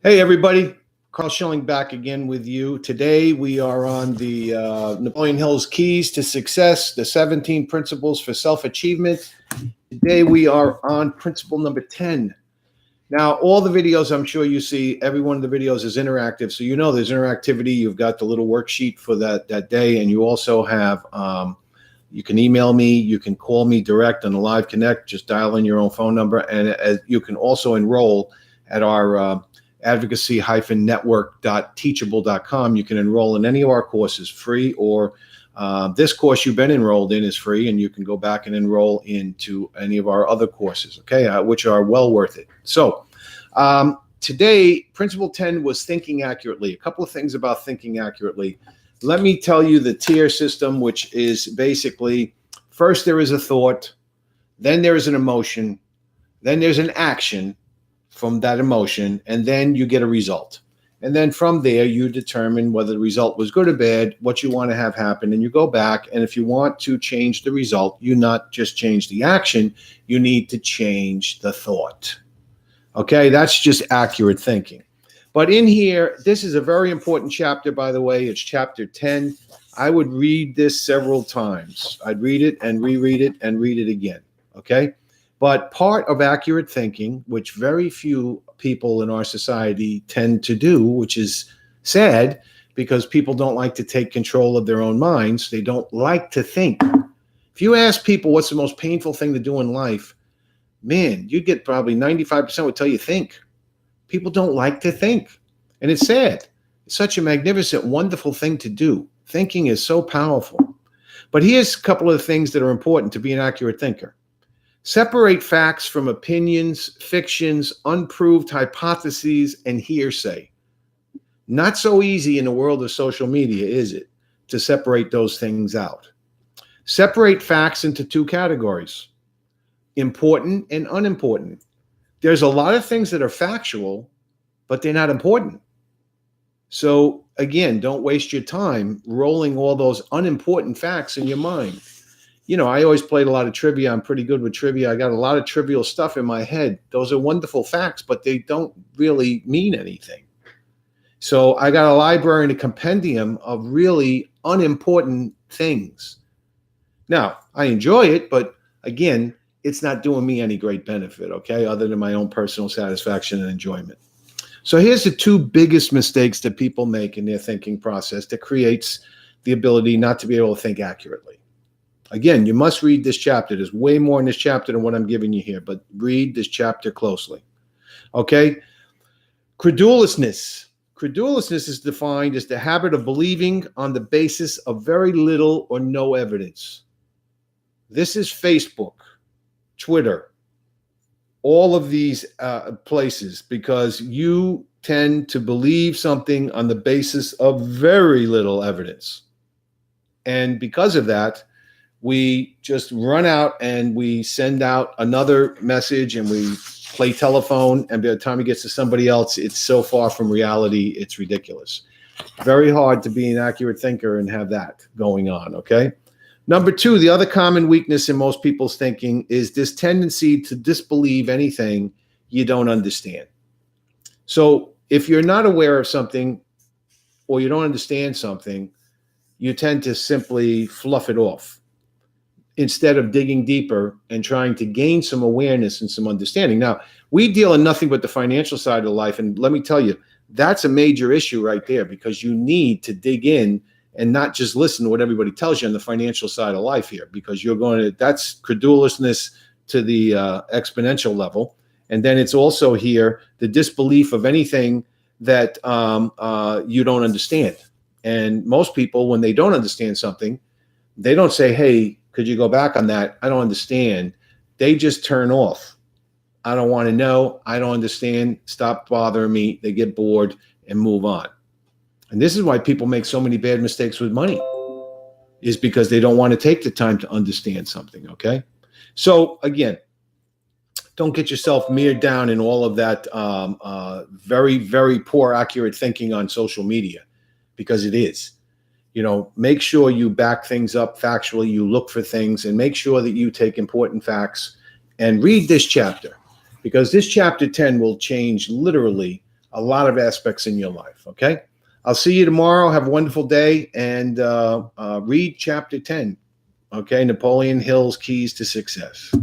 Hey, everybody. Carl Schilling back again with you. Today, we are on the Napoleon Hill's Keys to Success, the 17 Principles for Self-Achievement. Today, we are on principle number 10. Now, all the videos I'm sure you see, every one of the videos is interactive. So you know there's interactivity. You've got the little worksheet for that day. And you also have, you can email me. You can call me direct on the Live Connect. Just dial in your own phone number. And you can also enroll at our advocacy-network.teachable.com. You can enroll in any of our courses free, or this course you've been enrolled in is free, and you can go back and enroll into any of our other courses, okay, which are well worth it. So today, Principle 10 was thinking accurately. A couple of things about thinking accurately. Let me tell you the tier system, which is basically first there is a thought, then there is an emotion, then there's an action from that emotion, and then you get a result. And then from there, you determine whether the result was good or bad, what you want to have happen, and you go back. And if you want to change the result, you not just change the action, you need to change the thought. Okay, that's just accurate thinking. But in here, this is a very important chapter, by the way. It's chapter 10. I would read this several times. I'd read it and reread it and read it again, okay? But part of accurate thinking, which very few people in our society tend to do, which is sad because people don't like to take control of their own minds. They don't like to think. If you ask people what's the most painful thing to do in life, man, you get probably 95% would tell you think. People don't like to think. And it's sad. It's such a magnificent, wonderful thing to do. Thinking is so powerful. But here's a couple of things that are important to be an accurate thinker. Separate facts from opinions, fictions, unproved hypotheses, and hearsay. Not so easy in the world of social media, is it, to separate those things out? Separate facts into two categories, important and unimportant. There's a lot of things that are factual, but they're not important. So again, don't waste your time rolling all those unimportant facts in your mind. You know, I always played a lot of trivia. I'm pretty good with trivia. I got a lot of trivial stuff in my head. Those are wonderful facts, but they don't really mean anything. So I got a library and a compendium of really unimportant things. Now, I enjoy it, but again, it's not doing me any great benefit, okay, other than my own personal satisfaction and enjoyment. So here's the two biggest mistakes that people make in their thinking process that creates the ability not to be able to think accurately. Again, you must read this chapter. There's way more in this chapter than what I'm giving you here, but read this chapter closely. Okay? Credulousness. Credulousness is defined as the habit of believing on the basis of very little or no evidence. This is Facebook, Twitter, all of these places, because you tend to believe something on the basis of very little evidence. And because of that, we just run out and we send out another message and we play telephone. And by the time it gets to somebody else, it's so far from reality, it's ridiculous. Very hard to be an accurate thinker and have that going on, okay? Number two, the other common weakness in most people's thinking is this tendency to disbelieve anything you don't understand. So if you're not aware of something or you don't understand something, you tend to simply fluff it off instead of digging deeper and trying to gain some awareness and some understanding. Now, we deal in nothing but the financial side of life. And let me tell you, that's a major issue right there, because you need to dig in and not just listen to what everybody tells you on the financial side of life here, because you're going to, that's credulousness to the exponential level. And then it's also here, the disbelief of anything that you don't understand. And most people, when they don't understand something, they don't say, hey, could you go back on that? I don't understand. They just turn off. I don't want to know. I don't understand. Stop bothering me. They get bored and move on. And this is why people make so many bad mistakes with money, is because they don't want to take the time to understand something, okay? So again, don't get yourself mired down in all of that very, very poor accurate thinking on social media, because it is. You know, make sure you back things up factually, you look for things, and make sure that you take important facts and read this chapter, because this chapter 10 will change literally a lot of aspects in your life. Okay. I'll see you tomorrow. Have a wonderful day, and read chapter 10. Okay. Napoleon Hill's Keys to Success.